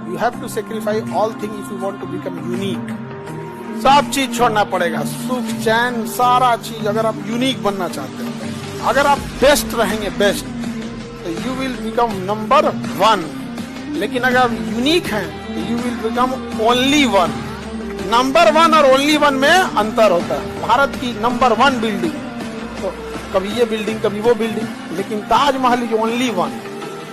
You have to sacrifice all thing if you want to become unique. सब चीज छोड़ना पड़ेगा, सुख चैन सारा चीज, अगर आप यूनिक बनना चाहते हैं। अगर आप बेस्ट रहेंगे बेस्ट, तो यू विल बिकम नंबर 1। लेकिन अगर आप यूनिक हैं तो you will become only 1। Number 1 और ओनली 1 में अंतर होता है। भारत की नंबर 1 बिल्डिंग, तो कभी ये बिल्डिंग कभी वो बिल्डिंग, लेकिन ताजमहल इज ओनली 1।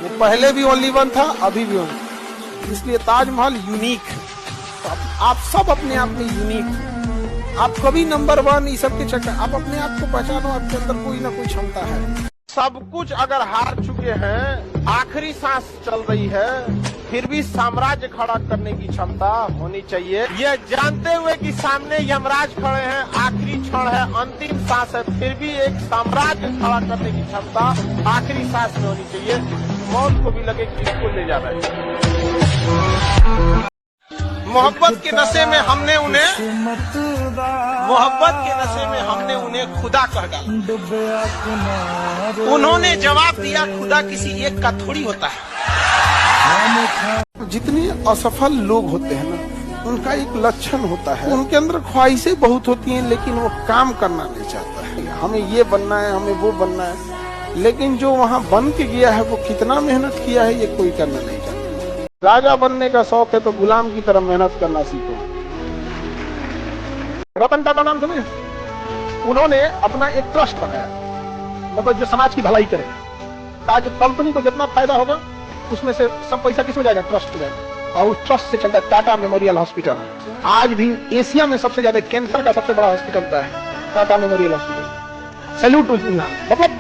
वो पहले भी ओनली 1 था, अभी भी ओनली, इसलिए ताजमहल यूनिक है। तो आप सब अपने आप में यूनिक। आप कभी नंबर 1 इस सब के चक्कर, आप अपने आप को पहचानो, आपके अंदर कोई ना कोई क्षमता है। सब कुछ अगर हार चुके हैं, आखिरी सांस चल रही है, फिर भी साम्राज्य खड़ा करने की क्षमता होनी चाहिए। ये जानते हुए कि सामने यमराज खड़े हैं, आखिरी क्षण है, अंतिम सांस है, फिर भी एक साम्राज्य खड़ा करने की क्षमता आखिरी सांस में होनी चाहिए। मौत को भी लगे कि इसको ले जा रहे हैं। मोहब्बत के नशे में हमने उन्हें खुदा कह डाला। उन्होंने जवाब दिया, खुदा किसी एक का थोड़ी होता है। जितने असफल लोग होते हैं ना, उनका एक लक्षण होता है, उनके अंदर ख्वाहिशें बहुत होती हैं, लेकिन वो काम करना नहीं चाहता है। हमें ये बनना है, हमें वो बनना है, लेकिन जो वहाँ बन के गया है वो कितना मेहनत किया है ये कोई करना नहीं चाहता। राजा बनने का शौक है तो गुलाम की तरह मेहनत करना सीखो। रतन टाटा नाम सुने? उन्होंने अपना एक ट्रस्ट बनाया, मतलब जो समाज की भलाई करे, ताकि कंपनी को जितना फायदा होगा उसमें से सब पैसा किसमें जाएगा? ट्रस्ट में जाएगा। और उस ट्रस्ट से चलता है टाटा मेमोरियल हॉस्पिटल। आज भी एशिया में सबसे ज्यादा कैंसर का सबसे बड़ा हॉस्पिटल है टाटा मेमोरियल हॉस्पिटल। सैल्यूट। मतलब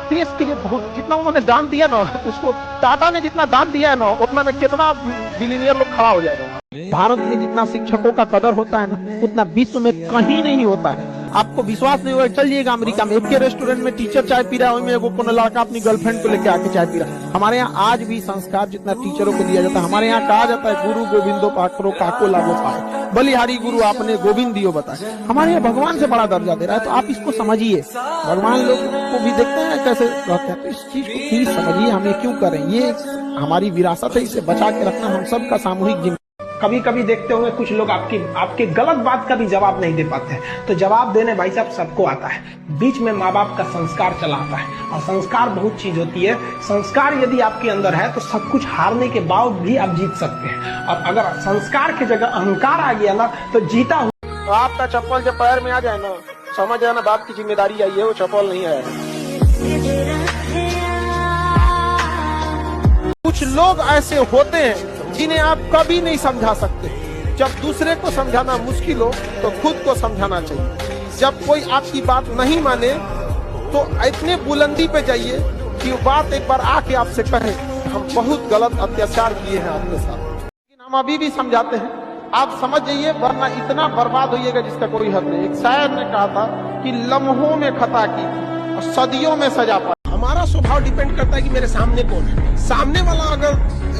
देश के लिए बहुत, जितना उन्होंने दान दिया ना, उसको टाटा ने जितना दान दिया है ना, उतना में कितना बिलियनियर लोग खड़ा हो जाएगा। भारत में जितना शिक्षकों का कदर होता है ना, उतना विश्व में कहीं नहीं होता है। आपको विश्वास नहीं होगा, चलिएगा अमेरिका में, एक के रेस्टोरेंट में टीचर चाय पी रहा है, उसमें एगो कोनो लड़का अपनी गर्लफ्रेंड को लेकर आके चाय पी रहा है। हमारे यहाँ आज भी संस्कार जितना टीचरों को दिया जाता है, हमारे यहाँ कहा जाता है गुरु गोविंदो पाकरो काको लागो पाए, बलिहारी गुरु आपने गोविंद दियो बताए। हमारे यहाँ भगवान से बड़ा दर्जा दे रहा है, तो आप इसको समझिए। भगवान लोग को भी देखते हैं कैसे रहते हैं, तो इस चीज को प्लीज समझिए, हम ये क्यों करें, ये हमारी विरासत है, इसे बचा के रखना हम सबका सामूहिक जिम्मेदारी। कभी कभी देखते होंगे कुछ लोग आपके गलत बात का भी जवाब नहीं दे पाते हैं, तो जवाब देने भाई साहब सबको आता है। बीच में माँ बाप का संस्कार चला आता है, और संस्कार बहुत चीज होती है। संस्कार यदि आपके अंदर है तो सब कुछ हारने के बाद भी आप जीत सकते हैं, और अगर संस्कार की जगह अहंकार आ गया ना, तो जीता हुआ। तो आपका चप्पल जब पैर में आ जाए ना, समझ जाना बाप की जिम्मेदारी आई है, वो चप्पल नहीं आया। कुछ लोग ऐसे होते हैं जिन्हें आप कभी नहीं समझा सकते। जब दूसरे को समझाना मुश्किल हो तो खुद को समझाना चाहिए। जब कोई आपकी बात नहीं माने तो इतने बुलंदी पे जाइए कि वो बात एक बार आके आपसे कहे, हम बहुत गलत अत्याचार किए हैं आपके साथ, लेकिन हम अभी भी समझाते हैं। आप समझ जाइए, वरना इतना बर्बाद होइएगा जिसका कोई हद नहीं। एक शायर ने कहा था कि लम्हों में खता की और सदियों में सजा पाई। हमारा स्वभाव डिपेंड करता है कि मेरे सामने कौन है। सामने वाला अगर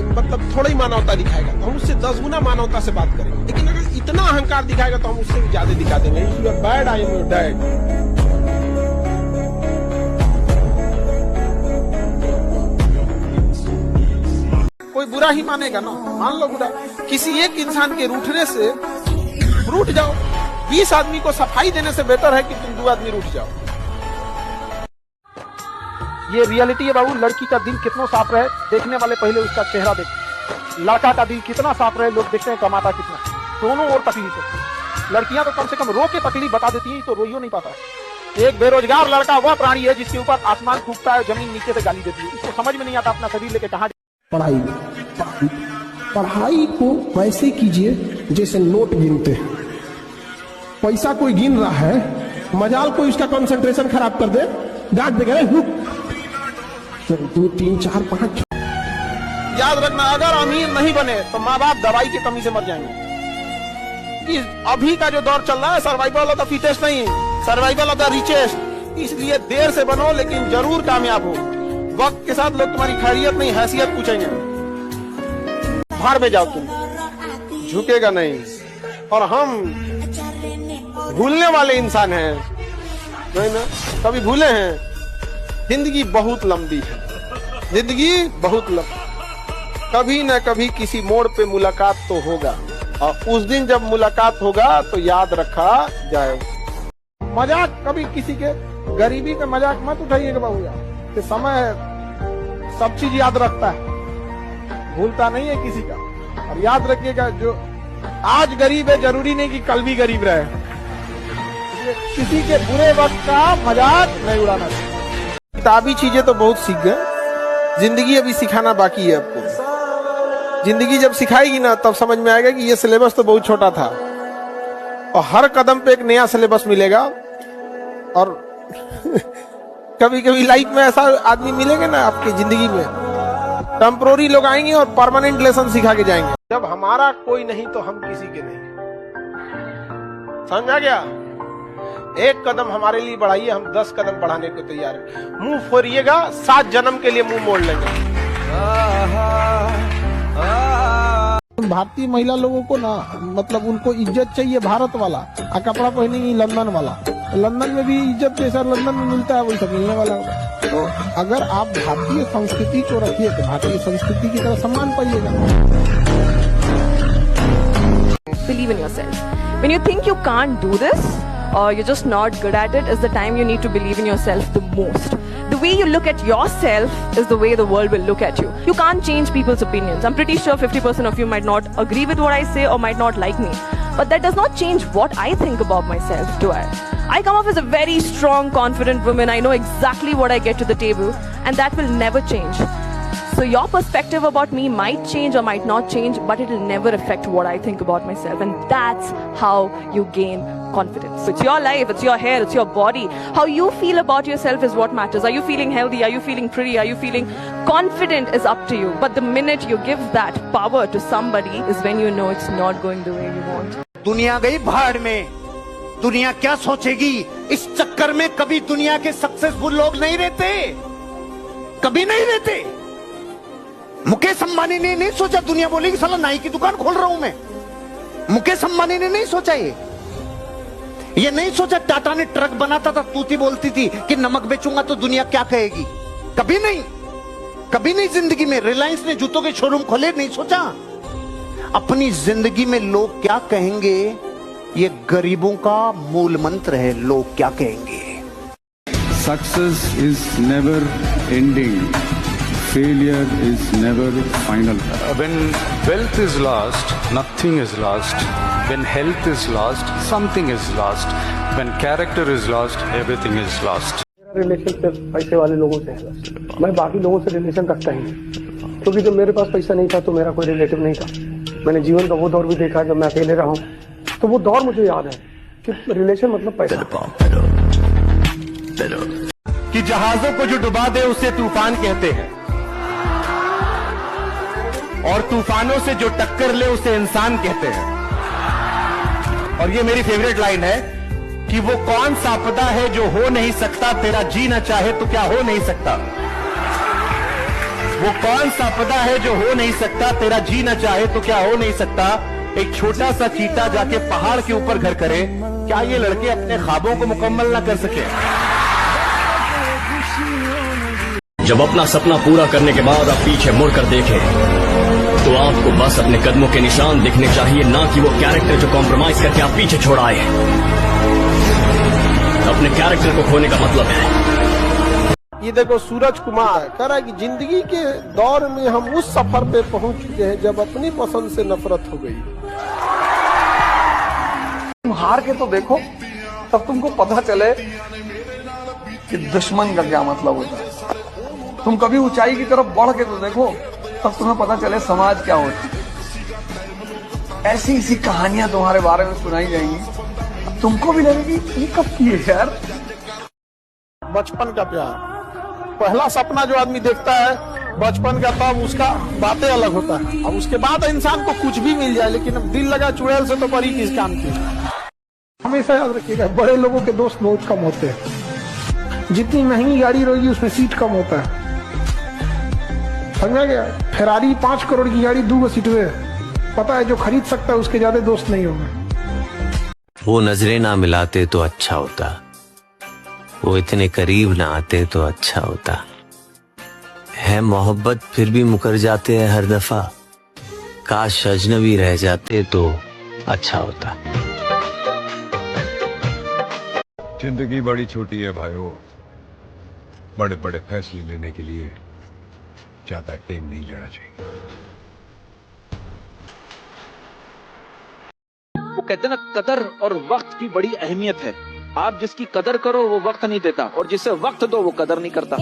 मतलब थोड़ा ही मानवता दिखाएगा तो हम उससे 10 गुना मानवता से बात करेंगे, लेकिन अगर इतना अहंकार दिखाएगा तो हम उससे भी ज्यादा दिखा देंगे। You are bad, I am your dad. कोई बुरा ही मानेगा ना, मान लो बुरा। किसी एक इंसान के रूठने से रूठ जाओ, 20 आदमी को सफाई देने से बेटर है कि तुम 2 आदमी रूठ जाओ। ये रियलिटी है बाबू। लड़की का दिल कितना साफ रहे, देखने वाले पहले उसका चेहरा देखते। लड़का का दिल कितना साफ रहे, लोग देखते हैं कमाता कितना। दोनों और तकलीफ है। लड़कियां तो कम से कम रो के तकलीफ बता देती हैं, तो रोइयो नहीं पाता है। एक बेरोजगार लड़का वह प्राणी है जिसके ऊपर आसमान फूकता है, जमीन नीचे से गाली देती है। इसको समझ में नहीं आता अपना शरीर लेके कहाँ। पढ़ाई को वैसे कीजिए जैसे नोट गिनते हैं। पैसा कोई गिन रहा है, मजाल कोई उसका कंसंट्रेशन खराब कर दे, डांट देगा 2 3 4 5। याद रखना, अगर अमीर नहीं बने तो माँ बाप दवाई की कमी से मर जाएंगे। अभी का जो दौर चल रहा है, सर्वाइवल ऑफ द फिटेस्ट नहीं, सर्वाइवल ऑफ द रिचेस्ट। इसलिए देर से बनो लेकिन जरूर कामयाब हो। वक्त के साथ लोग तुम्हारी खैरियत नहीं हैसियत पूछेंगे। भाड़ में जाओ, तुम झुकेगा नहीं। और हम भूलने वाले इंसान हैं, नहीं ना, कभी भूले हैं? जिंदगी बहुत लंबी है, जिंदगी बहुत लंबी। कभी न कभी किसी मोड़ पे मुलाकात तो होगा, और उस दिन जब मुलाकात होगा तो याद रखा जाएगा। मजाक कभी किसी के गरीबी का मजाक मत उठाइएगा बाबूया, कि समय सब चीज याद रखता है, भूलता नहीं है किसी का। और याद रखिएगा, जो आज गरीब है जरूरी नहीं कि कल भी गरीब रहे। किसी के बुरे वक्त का मजाक नहीं उड़ाना चाहिए। किताबी चीजें तो बहुत सीख गए, जिंदगी अभी सिखाना बाकी है आपको। जिंदगी जब सिखाएगी ना तब समझ में आएगा कि ये सिलेबस तो बहुत छोटा था, और हर कदम पे एक नया सिलेबस मिलेगा। और कभी कभी लाइफ में ऐसा आदमी मिलेगा ना आपकी जिंदगी में, टेम्पोररी लोग आएंगे और परमानेंट लेसन सिखा के जाएंगे। जब हमारा कोई नहीं तो हम किसी के नहीं, समझ आ गया? एक कदम हमारे लिए बढ़ाइए, हम 10 कदम बढ़ाने को तैयार हैं। मुंह फोड़िएगा, 7 जन्म के लिए मुंह मोड़ लेंगे। भारतीय महिला लोगों को ना, मतलब उनको इज्जत चाहिए भारत वाला, और कपड़ा पहनेंगी लंदन वाला। लंदन में भी इज्जत जैसा लंदन में मिलता है वैसा मिलने वाला होगा। तो अगर आप भारतीय संस्कृति को रखिए तो भारतीय संस्कृति की तरह सम्मान पाइएगा। Believe in yourself. When you think you can't do this, or you're just not good at it, is the time you need to believe in yourself the most. The way you look at yourself is the way the world will look at you. You can't change people's opinions. I'm pretty sure 50% of you might not agree with what I say or might not like me. But that does not change what I think about myself, do I? I come off as a very strong, confident woman. I know exactly what I get to the table, and that will never change. So your perspective about me might change or might not change, but it will never affect what I think about myself. And that's how you gain confidence. It's your life, it's your hair, it's your body. How you feel about yourself is what matters. Are you feeling healthy? Are you feeling pretty? Are you feeling confident is up to you. But the minute you give that power to somebody is when you know it's not going the way you want. दुनिया गई भाड़ में, दुनिया क्या सोचेगी इस चक्कर में। कभी दुनिया के सक्सेसफुल लोग नहीं रहते, कभी नहीं रहते। मुकेश अंबानी ने नहीं सोचा, दुनिया बोलेगी साला नाई की दुकान खोल रहा हूं मैं। मुकेश अंबानी ने नहीं सोचा ये नहीं सोचा। टाटा ने ट्रक बनाता था, तूती बोलती थी कि नमक बेचूंगा तो दुनिया क्या कहेगी। कभी नहीं, कभी नहीं जिंदगी में। रिलायंस ने जूतों के शोरूम खोले, नहीं सोचा। अपनी जिंदगी में लोग क्या कहेंगे, ये गरीबों का मूल मंत्र है। लोग क्या कहेंगे। Success is never ending. Failure is never final. When wealth is lost, nothing is lost. When health is lost, something is lost. When character is lost, everything is lost. Relation सिर्फ पैसे वाले लोगों से है। मैं बाकी लोगों से रिलेशन रखता ही नहीं, क्योंकि जब मेरे पास पैसा नहीं था तो मेरा कोई रिलेटिव नहीं था। मैंने जीवन का वो दौर भी देखा जब मैं अकेले रहा हूँ, तो वो दौर मुझे याद है कि रिलेशन मतलब पैसा। कि जहाजों को जो डुबा दे उसे तूफान कहते हैं, और तूफानों से जो टक्कर ले उसे इंसान कहते हैं। और ये मेरी फेवरेट लाइन है कि वो कौन सा आपदा है जो हो नहीं सकता, तेरा जी न चाहे तो क्या हो नहीं सकता। वो कौन सा आपदा है जो हो नहीं सकता, तेरा जी न चाहे तो क्या हो नहीं सकता। एक छोटा सा चीता जाके पहाड़ के ऊपर घर करे, क्या ये लड़के अपने ख्वाबों को मुकम्मल ना कर सके। जब अपना सपना पूरा करने के बाद आप पीछे मुड़कर देखें तो आपको बस अपने कदमों के निशान दिखने चाहिए, ना कि वो कैरेक्टर जो कॉम्प्रोमाइज करके आप पीछे छोड़ आए। अपने कैरेक्टर को खोने का मतलब है। ये देखो सूरज कुमार कह रहा है कि जिंदगी के दौर में हम उस सफर पे पहुंच चुके हैं जब अपनी पसंद से नफरत हो गई। तुम हार के तो देखो, तब तुमको पता चले कि दुश्मन का क्या मतलब होता है। तुम कभी ऊंचाई की तरफ बढ़ के तो देखो, तब तुम्हें पता चले समाज क्या होता है। ऐसी ऐसी कहानियां तुम्हारे बारे में सुनाई जाएंगी, तुमको भी लगेगी ये कब की है यार। बचपन का प्यार, पहला सपना जो आदमी देखता है बचपन का, तब उसका बातें अलग होता है। अब उसके बाद इंसान को कुछ भी मिल जाए, लेकिन अब दिल लगा चुड़ैल से तो बड़ी किस काम की। हमेशा याद रखिएगा, बड़े लोगों के दोस्त बहुत कम होते हैं। जितनी महंगी गाड़ी रहेगी उसमें सीट कम होता है, समझा गया। फेरारी 5 करोड़ की गाड़ी 2 सीट में, पता है जो खरीद सकता है उसके ज्यादा दोस्त नहीं होंगे। वो नजरें ना मिलाते तो अच्छा होता, वो इतने करीब ना आते तो अच्छा होता। है मोहब्बत फिर भी मुकर जाते हैं हर दफा। काश अजनबी रह जाते तो अच्छा होता। जिंदगी बड़ी छोटी है भाइयों, बड़े बड़े फैसले लेने के लिए ज्यादा टाइम नहीं लेना चाहिए। वो कहते हैं ना, कदर और वक्त की बड़ी अहमियत है। आप जिसकी कदर करो वो वक्त नहीं देता, और जिसे वक्त दो वो कदर नहीं करता।